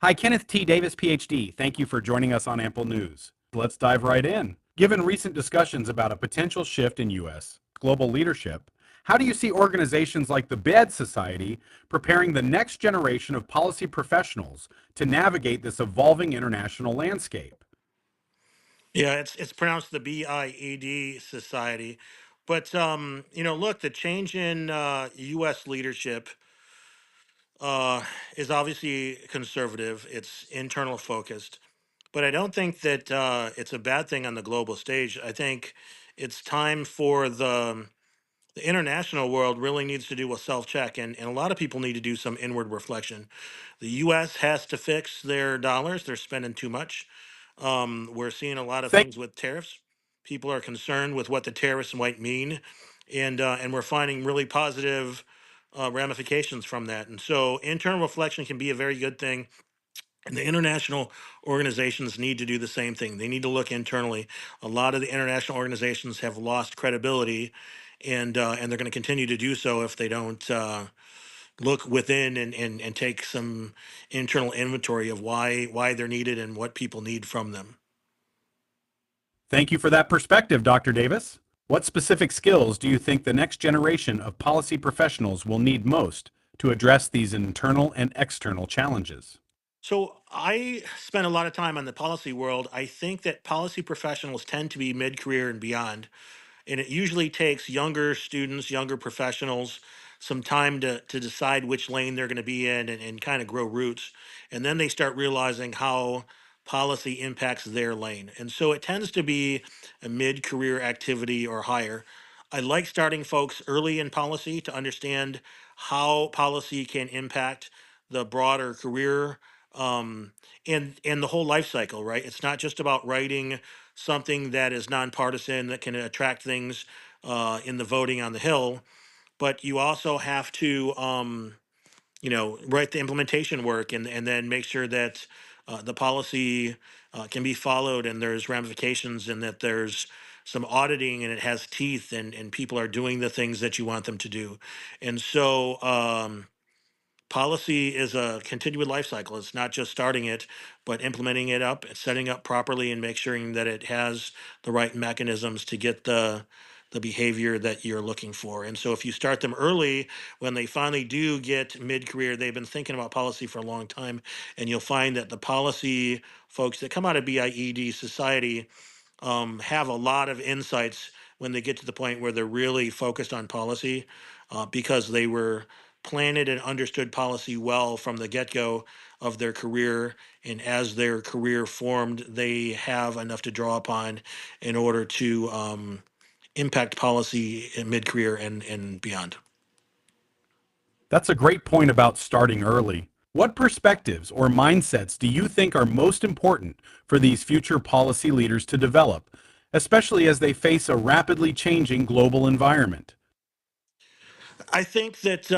Hi, Kenneth T Davis, PhD. Thank you for joining us on Ample News. Let's dive right in. Given recent discussions about a potential shift in U.S. global leadership, how do you see organizations like the BIED Society preparing the next generation of policy professionals to navigate this evolving international landscape? Yeah, it's pronounced the BIED Society. But look, the change in U.S. leadership is obviously conservative. It's internal focused, but I don't think that it's a bad thing on the global stage. I think it's time for the international world really needs to do a self check, and a lot of people need to do some inward reflection. The U.S. has to fix their dollars; they're spending too much. We're seeing a lot of Thank things with tariffs. People are concerned with what the tariffs might mean, and we're finding really positive ramifications from that. And so, internal reflection can be a very good thing. And the international organizations need to do the same thing. They need to look internally. A lot of the international organizations have lost credibility, and they're going to continue to do so if they don't look within and take some internal inventory of why they're needed and what people need from them. Thank you for that perspective, Dr. Davis. What specific skills do you think the next generation of policy professionals will need most to address these internal and external challenges? So I spent a lot of time on the policy world. I think that policy professionals tend to be mid-career and beyond. And it usually takes younger students, younger professionals, some time to decide which lane they're going to be in and kind of grow roots. And then they start realizing how policy impacts their lane. And so it tends to be a mid-career activity or higher. I like starting folks early in policy to understand how policy can impact the broader career, um, and the whole life cycle, right? It's not just about writing something that is nonpartisan that can attract things in the voting on the Hill, but you also have to, write the implementation work and then make sure that the policy can be followed and there's ramifications and that there's some auditing and it has teeth and people are doing the things that you want them to do. And so, policy is a continued life cycle. It's not just starting it, but implementing it up, setting up properly, and make sure that it has the right mechanisms to get the behavior that you're looking for. And so, if you start them early, when they finally do get mid-career, they've been thinking about policy for a long time, and you'll find that the policy folks that come out of BIED Society have a lot of insights when they get to the point where they're really focused on policy because they were planted and understood policy well from the get-go of their career. And as their career formed, they have enough to draw upon in order to impact policy in mid-career and beyond. That's a great point about starting early. What perspectives or mindsets do you think are most important for these future policy leaders to develop, especially as they face a rapidly changing global environment? I think that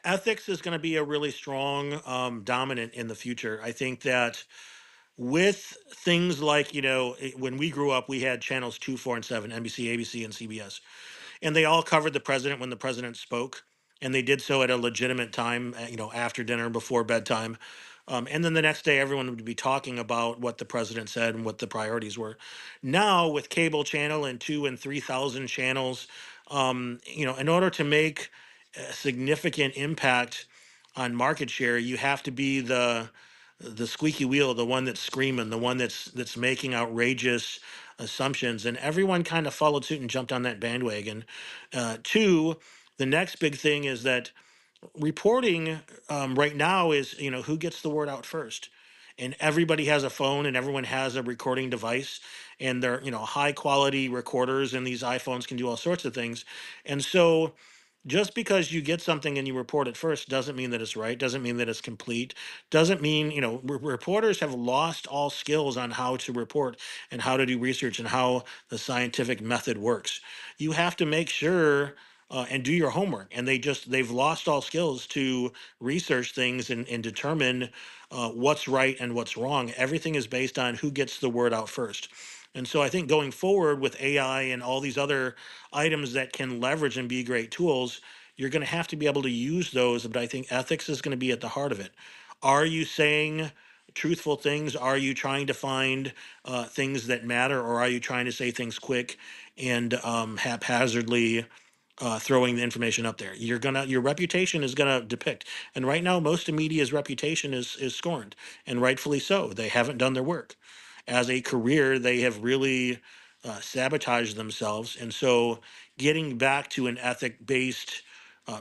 ethics is going to be a really strong dominant in the future. I think that with things like, when we grew up, we had channels 2, 4, and 7, NBC, ABC, and CBS, and they all covered the president when the president spoke, and they did so at a legitimate time, after dinner, before bedtime. And then the next day, everyone would be talking about what the president said and what the priorities were. Now, with cable channel and 2 and 3,000 channels, in order to make a significant impact on market share, you have to be the squeaky wheel, the one that's screaming, the one that's making outrageous assumptions, and everyone kind of followed suit and jumped on that bandwagon. Two, the next big thing is that reporting right now is who gets the word out first, and everybody has a phone and everyone has a recording device, and they're high quality recorders, and these iPhones can do all sorts of things, and so just because you get something and you report it first doesn't mean that it's right, doesn't mean that it's complete, doesn't mean, reporters have lost all skills on how to report and how to do research and how the scientific method works. You have to make sure and do your homework. And they've lost all skills to research things and determine what's right and what's wrong. Everything is based on who gets the word out first. And so I think going forward with AI and all these other items that can leverage and be great tools, you're going to have to be able to use those. But I think ethics is going to be at the heart of it. Are you saying truthful things? Are you trying to find things that matter, or are you trying to say things quick and haphazardly throwing the information up there? Your reputation is gonna depict. And right now, most of media's reputation is scorned, and rightfully so. They haven't done their work. As a career, they have really sabotaged themselves. And so, getting back to an ethic-based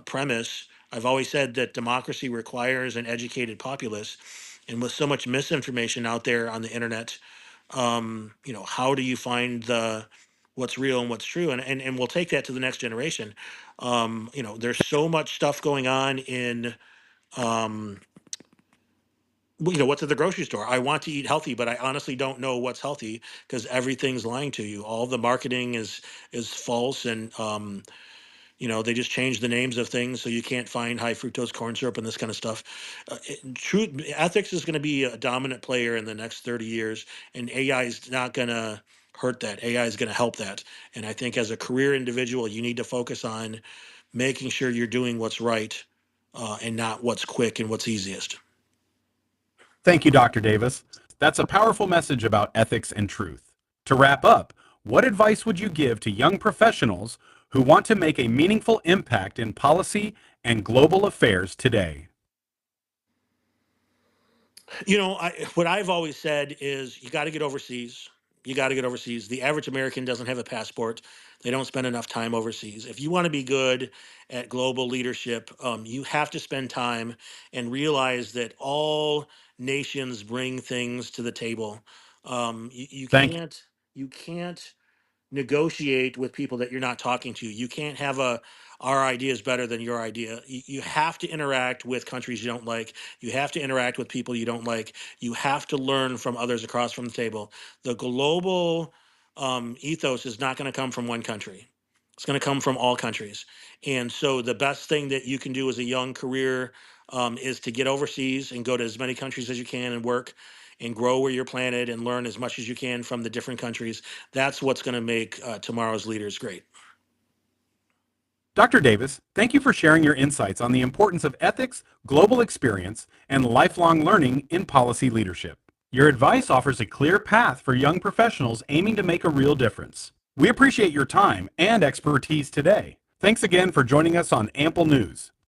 premise, I've always said that democracy requires an educated populace. And with so much misinformation out there on the internet, how do you find the what's real and what's true? And we'll take that to the next generation. There's so much stuff going on in what's at the grocery store. I want to eat healthy, but I honestly don't know what's healthy because everything's lying to you. All the marketing is false, and they just change the names of things so you can't find high fructose corn syrup and this kind of stuff. Ethics is going to be a dominant player in the next 30 years, and AI is not going to hurt that. AI is going to help that. And I think as a career individual, you need to focus on making sure you're doing what's right and not what's quick and what's easiest. Thank you, Dr. Davis. That's a powerful message about ethics and truth. To wrap up, what advice would you give to young professionals who want to make a meaningful impact in policy and global affairs today? What I've always said is you got to get overseas. You got to get overseas. The average American doesn't have a passport. They don't spend enough time overseas. If you want to be good at global leadership, you have to spend time and realize that all nations bring things to the table. You Thank you. can't negotiate with people that you're not talking to. You can't have our idea is better than your idea. You have to interact with countries you don't like. You have to interact with people you don't like. You have to learn from others across from the table. The global ethos is not going to come from one country. It's going to come from all countries. And so the best thing that you can do as a young career is to get overseas and go to as many countries as you can and work and grow where you're planted and learn as much as you can from the different countries. That's what's going to make tomorrow's leaders great. Dr. Davis, thank you for sharing your insights on the importance of ethics, global experience, and lifelong learning in policy leadership. Your advice offers a clear path for young professionals aiming to make a real difference. We appreciate your time and expertise today. Thanks again for joining us on Ample News.